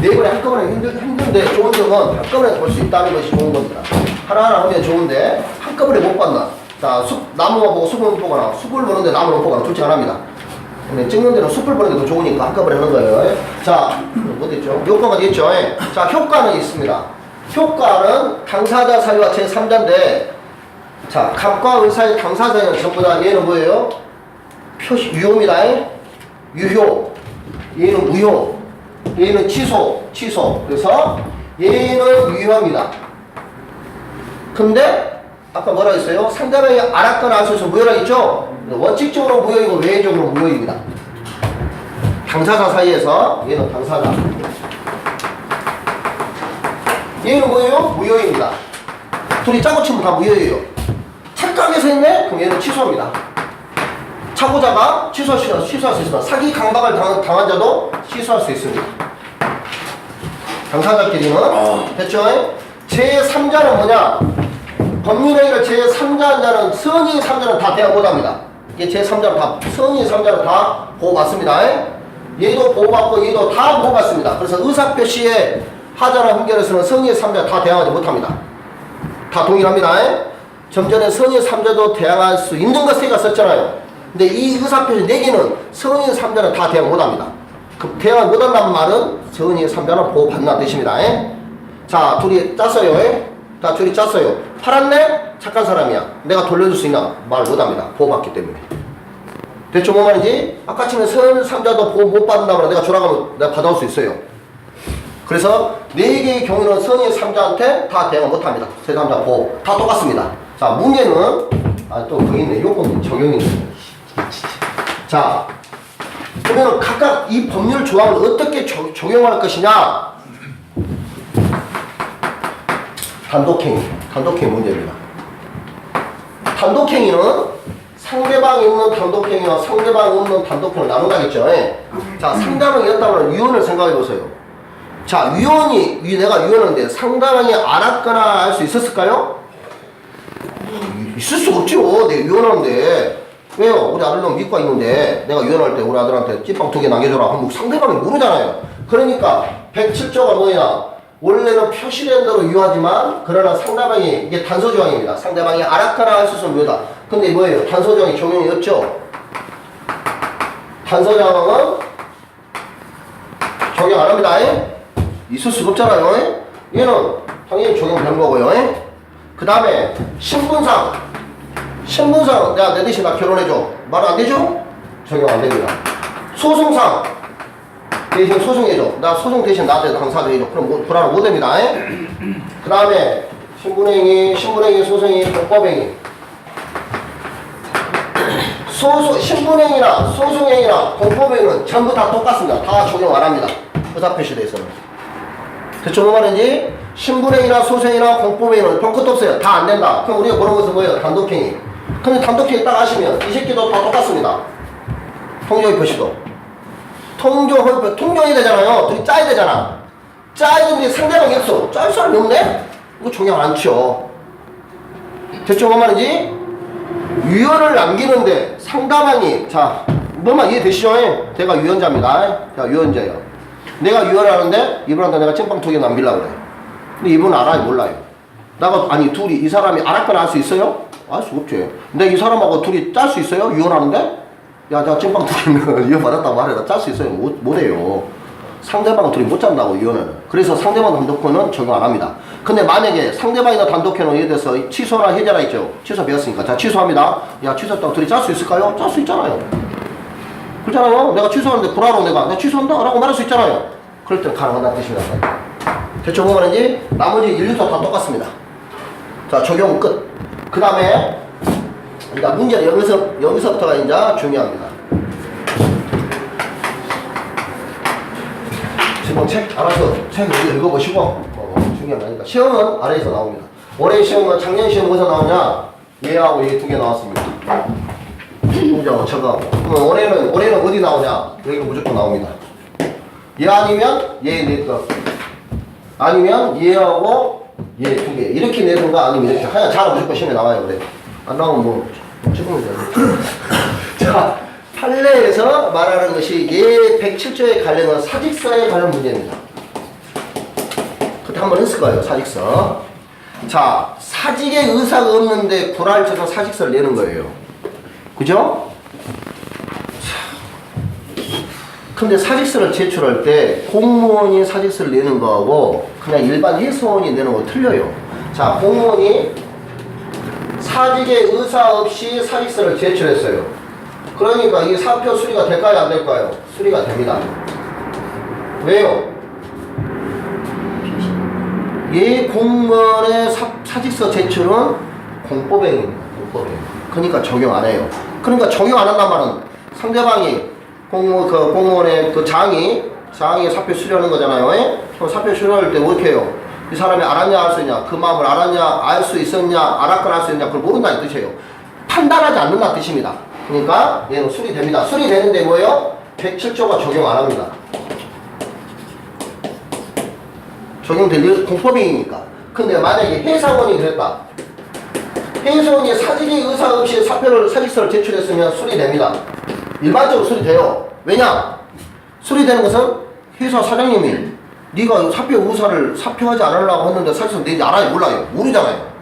네 번에 한꺼번에 힘든데 좋은 점은 한꺼번에 볼 수 있다는 것이 좋은 겁니다. 하나하나 하면 좋은데, 한꺼번에 못 봤나? 자, 나무만 보고 숲을 못 보거나, 숲을 보는데 나무를 못 보거나, 둘 중 하나입니다. 근데 찍는 데는 숲을 보는 게 더 좋으니까 한꺼번에 하는 거예요. 자, 어딨죠? 효과가 있죠? 자, 효과는 있습니다. 효과는 당사자 사유와 제3자인데, 자, 갑과 을사의 당사자는 전부 다 얘는 뭐예요? 유효입니다. 유효. 얘는 무효. 얘는 취소. 그래서 얘는 유효합니다. 근데 아까 뭐라 했어요? 상대방이 알았거나 할 수 있어서 무효라 했죠? 원칙적으로 무효이고 외적으로 무효입니다. 당사자 사이에서 얘는 당사자. 얘는 뭐예요? 무효입니다. 둘이 짜고 치면 다 무효예요. 착각해서 했네? 그럼 얘는 취소합니다. 차고자가 취소할 수 있습니다. 사기 강박을 당한 자도 취소할 수 있습니다. 당사자끼리는 됐죠? 제3자는 뭐냐? 법률행위를 제3자 자는 선의 3자는 다 대항 못합니다. 이게 제3자는 다 선의 3자는 다 보호받습니다. 얘도 보호받고 얘도 다 보호받습니다. 그래서 의사표시에 하자나 훈결에서는 선의 3자 다 대항하지 못합니다. 다 동일합니다. 좀 전에 선의 3자도 대항할 수 있는 것 3개가 썼잖아요. 근데 이 의사표시 4개는 선의 3자는 다 대항 못합니다. 그 대항 못한다는 말은 선의 3자는 보호받는다는 뜻입니다. 자, 둘이 짰어요. 자, 둘이 짰어요. 팔았네? 착한 사람이야. 내가 돌려줄 수 있나? 말 못합니다. 보호받기 때문에. 됐죠? 뭔 말인지? 아까 치면 선의 3자도 보호 못 받는다면 내가 주라고 하면 내가 받아올 수 있어요. 그래서 4개의 경우는 선의 3자한테 다 대응 못합니다. 제3자 보호. 다 똑같습니다. 자, 문제는, 아, 또 거기 있네. 요건 적용이 있네. 자, 그러면 각각 이 법률 조항을 어떻게 적용할 것이냐? 단독행위 문제입니다. 단독행위는 상대방이 있는 단독행위와 상대방이 없는 단독행위를 나눈다겠죠. 자, 상대방이 있다면 유언을 생각해 보세요. 자, 내가 유언하는데 상대방이 알았거나 할 수 있었을까요? 있을 수 없죠. 내가 유언하는데. 왜요? 우리 아들 놈 믿고 있는데 내가 유언할 때 우리 아들한테 찐빵 2개 남겨줘라 하면 상대방이 모르잖아요. 그러니까 107조가 뭐냐? 원래는 표시된 대로 유효하지만 그러나 상대방이 이게 단서조항입니다. 상대방이 알았거나 할 수 있으면 무효다. 근데 뭐예요? 단서조항이 적용이 없죠. 단서조항은 적용 안 합니다. 있을 수가 없잖아요. 얘는 당연히 적용된 거고요. 그 다음에 신분상 내가 내 대신 나 결혼해줘. 말 안 되죠? 적용 안 됩니다. 소송상 대신 소송해줘. 나 소송 대신 나한테 당사자 해줘. 그럼 불안은 못 됩니다. 그 다음에 신분행위, 소송행위, 법행위. 신분행위나 소송행위나 공법행위는 전부 다 똑같습니다. 다 적용 안 합니다. 의사표시대에서는. 대충 뭐 말인지? 신분행위나 소송행위나 공법행위는 별 것도 없어요. 다 안 된다. 그럼 우리가 보는 것은 뭐예요? 단독행위. 근데 단독행위 딱 하시면 이 새끼도 다 똑같습니다. 통조의 표시도. 통조해야 되잖아요. 둘이 짜야 되잖아. 짜야 되는데 상대방이 없어. 짤 사람이 없네? 이거 적용 안 쳐. 대충 뭔 말인지? 유언을 남기는데 상대방이, 자, 뭐만 이해되시죠? 내가 유언자입니다. 자, 유언자예요. 내가 유언하는데 이분한테 내가 찐빵 2개 남기려고 그래. 근데 이분은 알아요? 몰라요? 둘이, 이 사람이 알았거나 할 수 있어요? 알 수 없지. 근데 이 사람하고 둘이 짤 수 있어요? 유언하는데? 야, 내가 찐빵 2개는 유언 받았다고 말해라. 짤 수 있어요? 못해요. 상대방은 둘이 못 짠다고, 유언을. 그래서 상대방 단독행위는 적용 안 합니다. 근데 만약에 상대방이나 단독행위는 예를 들어서 취소나 해제라 있죠? 취소 배웠으니까. 자, 취소합니다. 야, 취소했다고 둘이 짤 수 있을까요? 짤 수 있잖아요. 그렇잖아요. 내가 취소하는데 불화로 내가 취소한다? 라고 말할 수 있잖아요. 그럴 땐 가능하다는 뜻입니다. 대충 보면 이제 나머지 인류도 다 똑같습니다. 자, 적용 끝. 그 다음에 그러니까 문제는 여기서부터가 이제 중요합니다. 지금 책 알아서 책 읽어보시고 중요한 거 아니까 시험은 아래에서 나옵니다. 올해 시험은 작년 시험 어디서 나오냐? 얘하고 얘 두 개 나왔습니다. 문제하고 저거하고. 그럼 올해는 어디 나오냐? 여기가 무조건 나옵니다. 얘 아니면 얘 네 거. 아니면 얘하고 얘 두 개. 이렇게 내든가 아니면 이렇게. 하나 잘 무조건 시험에 나와요. 그래. 안 나오면 뭐 찍으면 돼요. 자, 판례에서 말하는 것이 얘 107조에 관련한 사직서에 관련 문제입니다. 그때 한번 했을 거예요. 사직서. 자, 사직의 의사가 없는데 불화를 쳐서 사직서를 내는 거예요. 그죠? 근데 사직서를 제출할 때 공무원이 사직서를 내는 거하고 그냥 일반 회사원이 내는 거 틀려요. 자, 공무원이 사직의 의사 없이 사직서를 제출했어요. 그러니까 이 사표 수리가 될까요? 안 될까요? 수리가 됩니다. 왜요? 이 공무원의 사직서 제출은 공법행위입니다. 공법행위. 그러니까 적용 안 해요. 그러니까 적용 안 한단 말은 상대방이 공무원의 그 장이 사표 수리하는 거잖아요. 그럼 사표 수리할 때 어떻게 해요? 이 사람이 알았냐 알 수 있냐, 그 마음을 알았냐 알 수 있었냐, 알았거나 알 수 있냐, 그걸 모른다는 뜻이에요. 판단하지 않는다는 뜻입니다. 그러니까 얘는 수리됩니다. 수리되는데 뭐예요? 107조가 적용 안 합니다. 적용될 공법행위니까. 근데 만약에 회사원이 그랬다. 회사원이 사직의 의사 없이 사직서를 제출했으면 수리됩니다. 일반적으로 수리돼요. 왜냐? 수리되는 것은 회사 사장님이 네가 사표하지 않으려고 했는데 사직서 내지 알아요? 몰라요? 모르잖아요.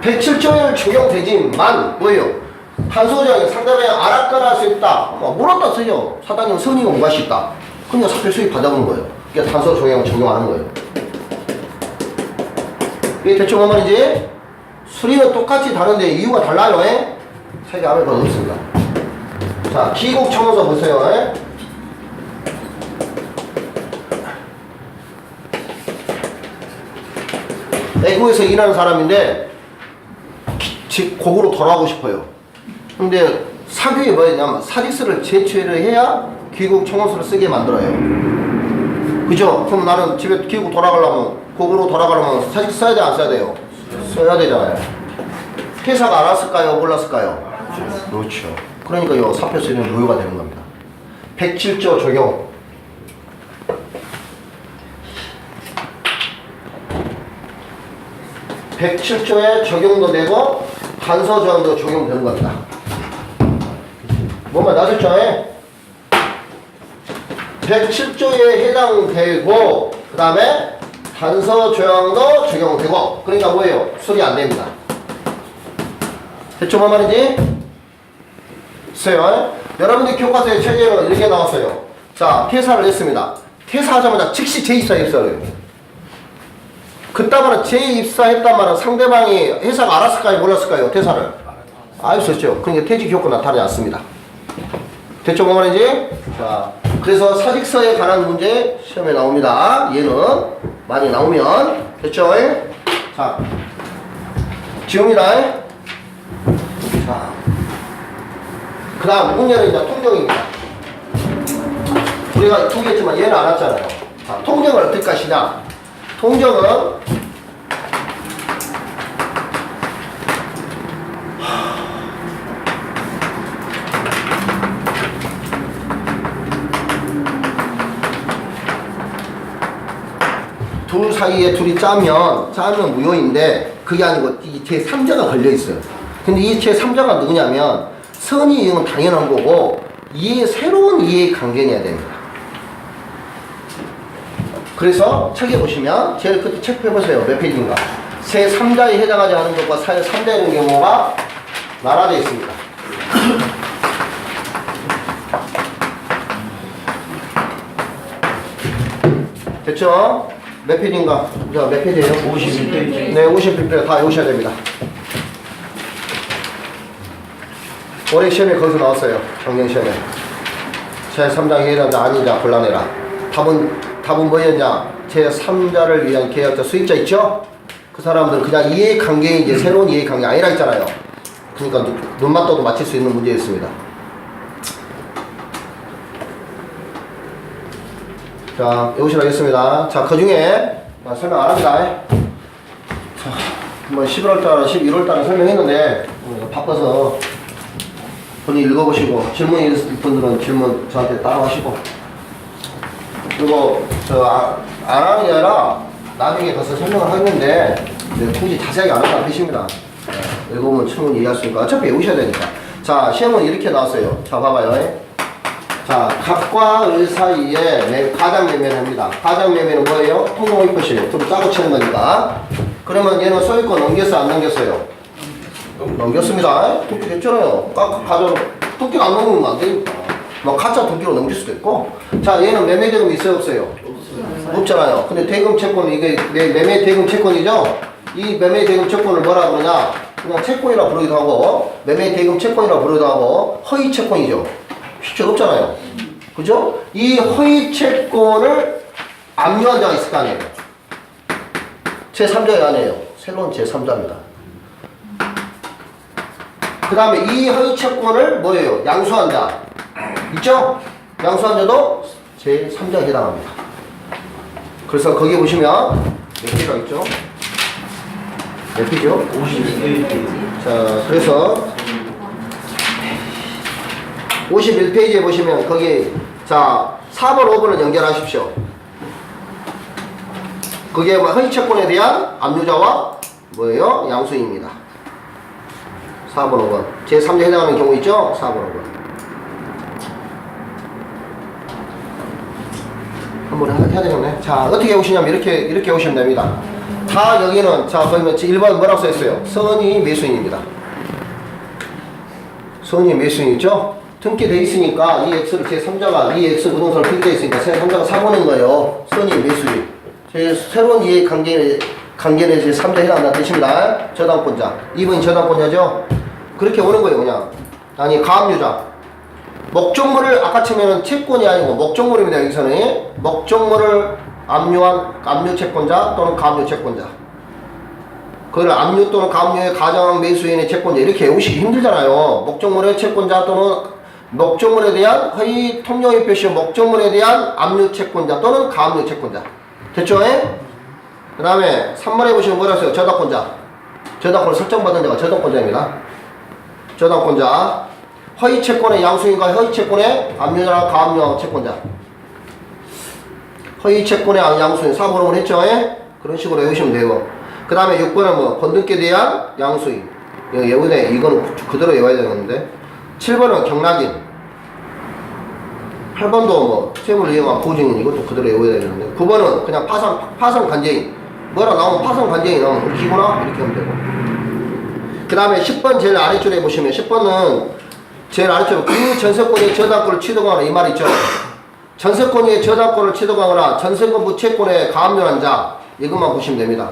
107조에는 적용되지만 뭐예요? 판소장이 상대방이 알았거나 할 수 있다. 몰랐다 써요. 사장님 선의가 무과시 있다. 그냥 사표 수입 받아보는 거예요. 그러니까 단서 적용하는 거예요. 이게 대충 한 말이지? 수리는 똑같이 다른데 이유가 달라요. 세 개 안에 더 없습니다. 자, 기국청원서 보세요. 애국에서 일하는 사람인데 집 고구로 돌아가고 싶어요. 근데 사교에 뭐였냐면 사직서를 제출을 해야 귀국청원서를 쓰게 만들어요. 그죠? 그럼 나는 집에 귀국 돌아가려면 고구로 돌아가려면 사직서 써야 돼 안 써야 돼요? 써야 되잖아요. 회사가 알았을까요? 몰랐을까요? 그렇죠. 그러니까 이 사표 수리는 무효가 되는 겁니다. 107조 적용. (107조에) 적용도 되고 단서 조항도 적용되는 겁니다. 뭔가 나셨죠? 107조에 해당되고 그 다음에 단서 조항도 적용되고 그러니까 뭐예요? 수리 안 됩니다. 대충 뭐 말인지? 있어요. 여러분들 교과서에 책에는 이렇게 나왔어요. 자, 퇴사를 했습니다. 퇴사하자마자 즉시 재입사해요. 그따마는 재입사했단 말은 상대방이 회사가 알았을까요? 몰랐을까요? 퇴사를? 알았었죠. 그러니까 퇴직 효과 나타나지 않습니다. 대충 뭐 말인지? 자, 그래서 사직서에 관한 문제 시험에 나옵니다. 얘는 많이 나오면 됐죠? 자, 지웁니다. 자, 그 다음 문제는 이제 통정입니다. 우리가 통계했지만 얘는 안 왔잖아요. 자, 통정을 어떻게 하시냐? 통정은 둘 사이에 둘이 짜면 무효인데 그게 아니고 이 제3자가 걸려있어요. 근데 이 제3자가 누구냐면 선의 이용은 당연한 거고 새로운 이해 강견이어야 됩니다. 그래서 책에 보시면 제일 끝에 책 펴보세요. 몇 페이지인가? 제3자에 해당하지 않은 것과 제3자인 경우가 나란되어 있습니다. 됐죠? 몇 페이지인가? 자, 몇 페이지예요? 51페이지. 네, 51페이지 다 외우셔야 됩니다. 올해 시험에 거기서 나왔어요. 작년 시험에. 제3장에 해당자 아니자 곤란해라. 답은 뭐였냐? 제3자를 위한 계약자 수익자 있죠? 그 사람들은 그냥 이해관계인지 새로운 이해관계 아니라 했잖아요. 그러니까 눈만 떠도 맞힐 수 있는 문제였습니다. 자, 여기서 하겠습니다. 자, 그 중에 설명 안 합니다. 자, 뭐 11월달, 11월달에 설명했는데 바빠서 본인 읽어보시고 질문 있는 분들은 질문 저한테 따라하시고 그리고 안 하는 게 아니라 나중에 가서 설명을 하겠는데 굳이 자세하게 안 한다는 뜻입니다. 읽어보면 충분히 이해할 수 있고 어차피 외우셔야 되니까. 자, 시험은 이렇게 나왔어요. 자, 봐봐요. 자, 갑과 을 사이에 가장 매매합니다. 가장 매매는 뭐예요? 통공이표시. 좀 짜고 치는 거니까. 그러면 얘는 소유권 넘겼어요? 안 넘겼어요? 넘겼습니다. 토끼 됐잖아요. 가져로 토끼가 안 넘으면 안 되니까. 막 가짜 토끼로 넘길 수도 있고. 자, 얘는 매매 대금 있어요? 없어요? 없잖아요. 근데 대금 채권, 이게 매매 대금 채권이죠? 이 매매 대금 채권을 뭐라 그러냐? 그냥 채권이라 부르기도 하고, 매매 대금 채권이라 부르기도 하고, 허위 채권이죠. 실제 없잖아요. 그죠? 이 허위 채권을 압류한 자가 있을 거 아니에요. 제3자가 아니에요. 새로운 제3자입니다. 그 다음에 이 허위 채권을 뭐예요? 양수한 자. 있죠? 양수한 자도 제3자에 해당합니다. 그래서 거기 보시면 몇 개가 있죠? 몇 개죠? 51페이지. 자, 그래서 51페이지에 보시면 거기 자 4번 5번을 연결하십시오. 그게 뭐 허위채권에 대한 압류자와 뭐예요? 양수인입니다. 4번 5번 제3자에 해당하는 경우 있죠? 4번 5번 한번 해야 되겠네. 자, 어떻게 오시냐면 이렇게 오시면 됩니다. 다 여기는 자 보면 1번 뭐라고 써있어요? 선이 매수인입니다. 선이 매수인 있죠? 등기되어 있으니까 이 X를 제3자가 이 X 부동산을 등기되어 있으니까 제3자가 사보는 거예요. 선이 매수인. 새로운 이해 관계는 제3자에 해당한다는 뜻입니다. 저당권자. 2번이 저당권자죠? 그렇게 오는 거예요, 그냥. 아니, 가압류자. 목적물을 아까 치면은 채권이 아니고 목적물입니다, 여기서는. 목적물을 압류한 압류 채권자 또는 가압류 채권자. 그걸 압류 또는 가압류의 가장 매수인의 채권자 이렇게 외우시기 힘들잖아요. 목적물의 채권자 또는 목적물에 대한 허위 통용의 표시 목적물에 대한 압류 채권자 또는 가압류 채권자. 됐죠? 그 다음에 3번에 보시면 뭐라 했어요? 저당권자. 저당권을 설정받은 자가 저당권자입니다. 저당권자. 허위 채권의 양수인과 허위 채권의 압류나 가압류 채권자. 허위 채권의 양수인 4번을 했죠? 그런 식으로 외우시면 돼요. 그 다음에 6번은 뭐 건등기에 대한 양수인. 여기네 이거는 그대로 외워야 되는데 7번은 경락인. 8번도 뭐 세무를 이용한 보증인 이것도 그대로 외워야 되는데 9번은 그냥 파산 관제인. 뭐라 나오면 파산 관제인 나오면 기구나 이렇게 하면 되고. 그 다음에 10번 제일 아래쪽에 보시면 10번은 제일 아래쪽에 그 전세권의 저당권을 취득하거나 이 말 있죠. 전세권의 저당권을 취득하거나 전세권 채권에 가압류한 자 이것만 보시면 됩니다.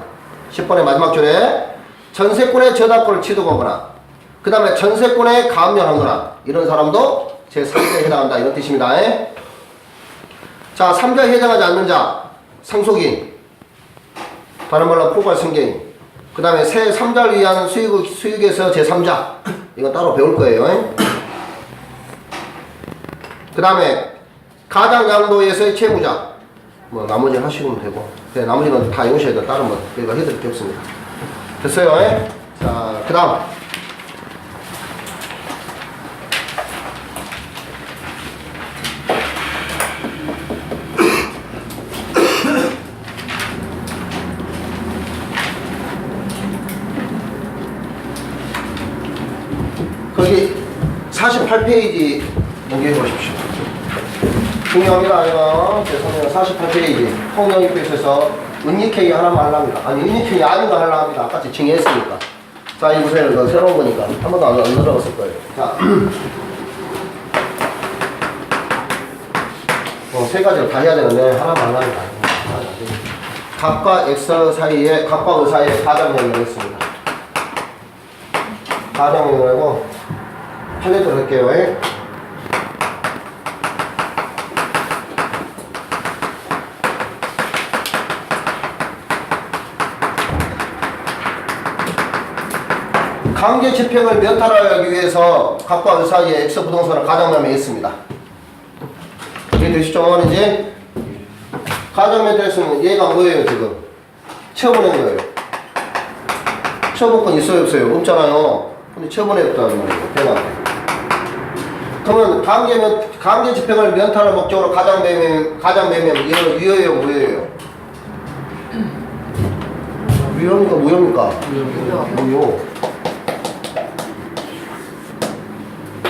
10번의 마지막 줄에 전세권의 저당권을 취득하거나 그 다음에 전세권에 가압류하거나 이런 사람도 제3자에 해당한다 이런 뜻입니다. 자, 3자에 해당하지 않는 자 상속인 다른 말로 포괄 승계인 그 다음에 새 3자를 위한 수익에서 제3자 이거 따로 배울 거예요. 그 다음에 가장양도에서의 채무자 뭐 나머지는 하시면 되고 나머지는 다 외우셔야 돼요. 다른 뭐 내가 해드릴 게 없습니다. 됐어요? 자, 그 다음 거기 48페이지 공개해 보십시오. 중요합니다. 이거 죄송해요. 48페이지 통영입표에서 은닉행위 하나만 하려합니다. 아니 은닉행위 아닌 거 하려고 합니다. 아까 증의했으니까. 자, 이 보세요. 이거 새로운 거니까 한 번도 안 들어봤을 거예요. 자, 세 가지를 다 해야 되는데 하나만 하려합니다. 갑과 X 사이에 갑과 의 사이에 가장명령을 했습니다. 가장명령하고 판례도록 할게요. 강제 집행을 면탈하기 위해서 각과 의사의 X 부동산을 가장매매에 있습니다. 이해되시죠? 어머니지? 가장매매했으면 얘가 뭐예요 지금? 처분한 거예요. 처분권 있어요 없어요? 없잖아요. 근데 처분했다는 말이에요. 변화돼. 그러면 강제 집행을 면탈할 목적으로 가장매매는 유효예요 무효예요? 유효입니까 무효입니까? 무효.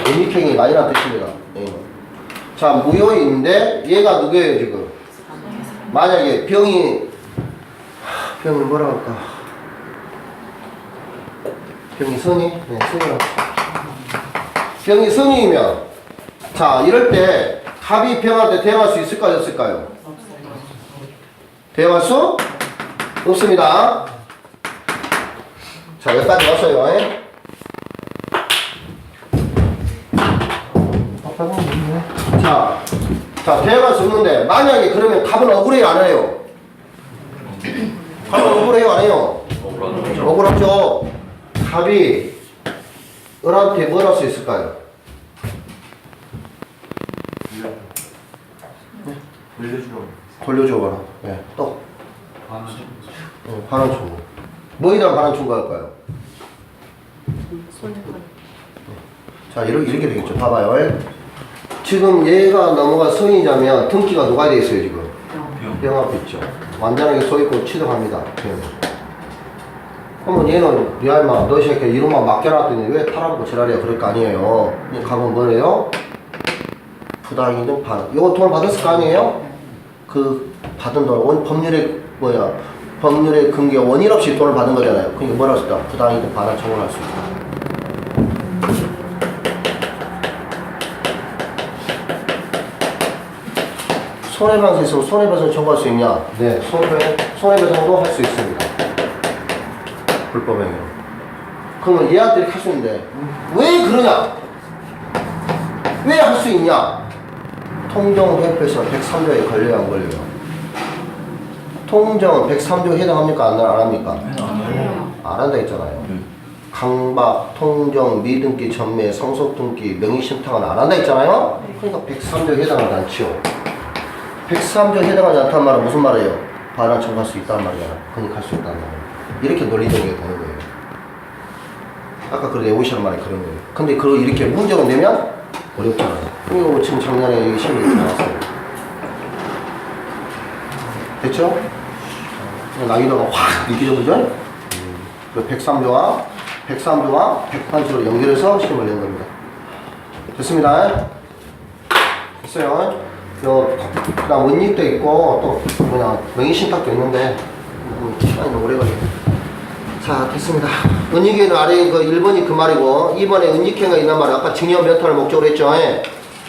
은닉행위 아니란 뜻입니다. 자 무효인데 얘가 누구예요 지금? 만약에 병을 뭐라 할까? 병이 선이? 네, 선이라고. 병이 선이면 자 이럴 때 갑이 병한테 대응할 수 있을까요 없을까요? 대응할 수 없습니다. 자 여기까지 왔어요. 자 대응할 수 없는데 만약에 그러면 갑은 억울해요 안 해요? 갑은 억울해요 안 해요? 억울하죠. 갑이 을한테 뭘 할 수 있을까요? 돌려줘 봐라. 네, 또. 반환 청구. 뭐이랑 반환 청구할까요? 자, 이렇게 되겠죠. 봐봐요. 지금 얘가 넘어가 성이자면 등기가 누가 돼 있어요, 지금? 병 앞에 있죠. 완전하게 서 있고 취득합니다. 병. 그러면 얘는 야 임마 너 새끼 이름만 맡겨놨더니 왜 타라고 지랄이야 그럴 거 아니에요. 가면 뭐래요? 부당이든 반. 이거 돈을 받았을 거 아니에요? 그 받은 돈 법률의 근거 원인 없이 돈을 받은 거잖아요. 그러니까 뭐라 할수 있다? 부당이든 반환 청구할 수 있다. 손해배상 있으면 손해배상 청구할 수 있냐? 네, 손해배상도 할 수 있습니다. 불법행위로. 그러면 얘한테 이렇게 할 수 있는데 왜 그러냐? 왜 할 수 있냐? 통정회표에서 103조에 걸려요 안 걸려요? 통정은 103조에 해당합니까 안 합니까? 안 한다 했잖아요. 강박, 통정, 미등기, 전매, 성속등기, 명의신탁은 안 한다 했잖아요? 그러니까 103조에 해당하지 않죠. 103조에 해당하지 않다는 말은 무슨 말이에요? 반환 청구할 수 있다는 말이잖아. 그러니까 할 수 있다는 말이에요. 이렇게 논리적이게 되는 거예요. 아까 그 내오시는 말이 그런 거예요. 근데 그걸 이렇게 문제로 내면 어렵잖아요. 이거 지금 작년에 여기 시험이 나왔어요. 됐죠? 난이도가 확 느껴져 보죠? 103조와 108조로 연결해서 시험을 낸 겁니다. 됐습니다. 됐어요. 그 다음 원익도 있고 또 뭐냐 명의신탁도 있는데 시간이 너무 오래 걸려요. 자 됐습니다. 은닉행위는 아래 그 1번이 그 말이고 2번에 은닉행위가 있는 말은 아까 증여 면탈을 목적으로 했죠.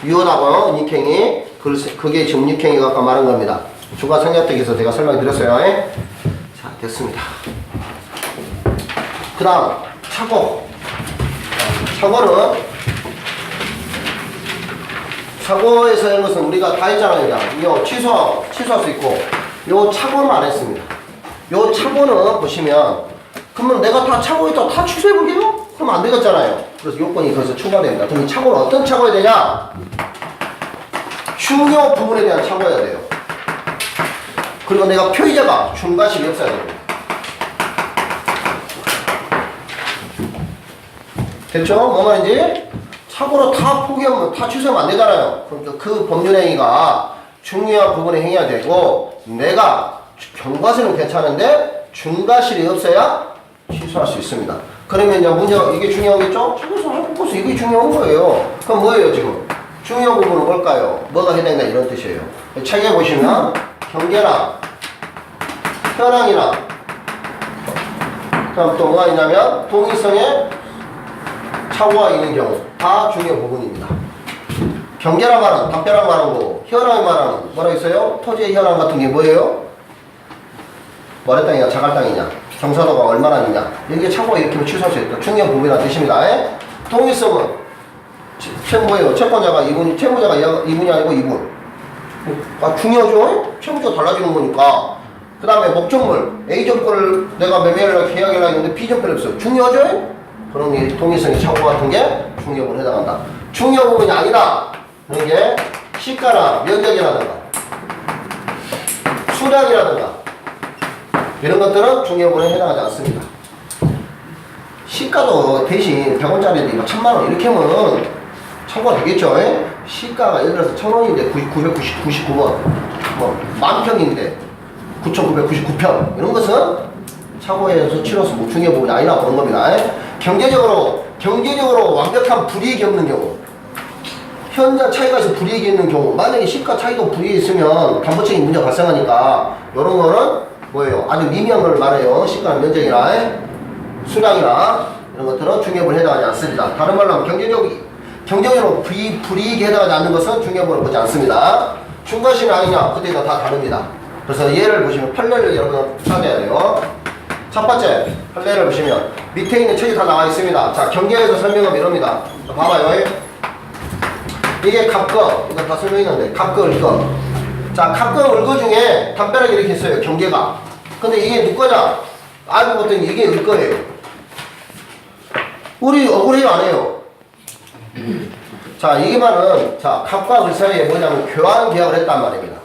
유효하고 은닉행위 그게 지금 은닉행위가 아까 말한 겁니다. 주가 생략되기에서 제가 설명드렸어요. 자 됐습니다. 그 다음 착오에서 하는 것은 우리가 다 했잖아요. 이거 취소할 수 있고 요 착오는 안 했습니다. 요 착오는 보시면 그러면 내가 다 착오했다 다 취소해볼게요? 그러면 안 되겠잖아요. 그래서 요건이 거기서 추가됩니다. 그럼 이 착오는 어떤 착오해야 되냐? 중요 부분에 대한 착오해야 돼요. 그리고 내가 표의자가 중과실이 없어야 돼요. 됐죠? 뭔 말인지? 착오로 다 포기하면 다 취소하면 안 되잖아요. 그러니까 그 법률행위가 중요한 부분에 행해야 되고 내가 경과실은 괜찮은데 중과실이 없어야 취소할 수 있습니다. 그러면 이제 문제가 이게 중요하겠죠? 착오에서 한국에서 이게 중요한 거예요. 그럼 뭐예요 지금? 중요한 부분은 뭘까요? 뭐가 해당된다 이런 뜻이에요. 책에 보시면 경계나 현황이나 그다음 또 뭐가 있냐면 동의성에 착오가 있는 경우 다 중요 부분입니다. 경계란 말은 답변한 말하는 거고 현황 말하는 뭐라 했어요? 토지의 현황 같은 게 뭐예요? 뭐래 땅이냐 자갈 땅이냐 경사도가 얼마나 있냐 이게 착오가 이렇게 취소할 수 있다. 중요 부분이라는 뜻입니다. 동의성은 뭐예요? 채권자가 2분, 채무자가 2분이 아니고 2분. 아 중요하죠? 채무자가 달라지는 거니까. 그 다음에 목적물 A 점권을 내가 매매하려고 계약하려고 했는데 B 점권이 없어요. 중요하죠? 그런 게 동일성의 착오 같은 게 중요 부분에 해당한다. 중요 부분이 아니다. 그런 게 시가나 면적이라든가 수량이라든가 이런 것들은 중요 부분에 해당하지 않습니다. 시가도 대신 100원짜리인데 1000만원 이렇게 하면 청구가 되겠죠. 시가가 예를 들어서 1000원인데 999원 뭐 만평인데 9999평 이런 것은 차고에서 치러서 뭐 중요 부분이 아니라 보는 겁니다. 경제적으로 완벽한 불이익이 없는 경우 현장 차이가 있어 불이익이 있는 경우 만약에 시가 차이도 불이익이 있으면 담보적인 문제가 발생하니까 이런 거는 뭐예요? 아주 미미한 걸 말해요. 시가나 면적이나 수량이나 이런 것들은 중요부에 해당하지 않습니다. 다른 말로 하면 경제적으로 불이익에 해당하지 않는 것은 중요부를 보지 않습니다. 중과실은 아니냐? 그때가 다 다릅니다. 그래서 예를 보시면 판례를 여러분 찾아야 돼요. 첫 번째 판례를 보시면 밑에 있는 책이 다 나와 있습니다. 자, 경계에서 설명하면 이럽니다. 자, 봐봐요. 이게 갑거, 이거 다 설명했는데 갑거, 을거. 자, 갑거, 을거 중에 담벼락이 이렇게 있어요. 경계가. 근데 이게 누구 거냐? 알고 봤더니 이게 을거예요. 우리 억울해요, 안 해요? 자, 이게만은 자, 갑과 을 사이에 뭐냐면 교환 계약을 했단 말입니다.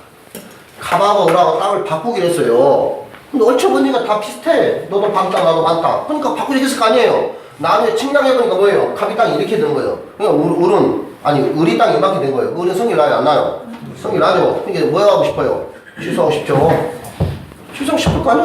갑하고 을하고 땅을 바꾸기로 했어요. 근데 얼추보니까 다 비슷해. 너도 반 땅, 나도 반 땅. 그러니까 바꾸기 했을 거 아니에요. 나중에 측량해보니까 뭐예요? 갑이 땅이 이렇게 된 거예요. 그러니까 을이 땅이 이만큼 된 거예요. 을은 성질 나요, 안 나요? 성질 나죠? 그러니까 뭐 하고 싶어요? 취소하고 싶죠? 취소하고 싶을 거 아니에요?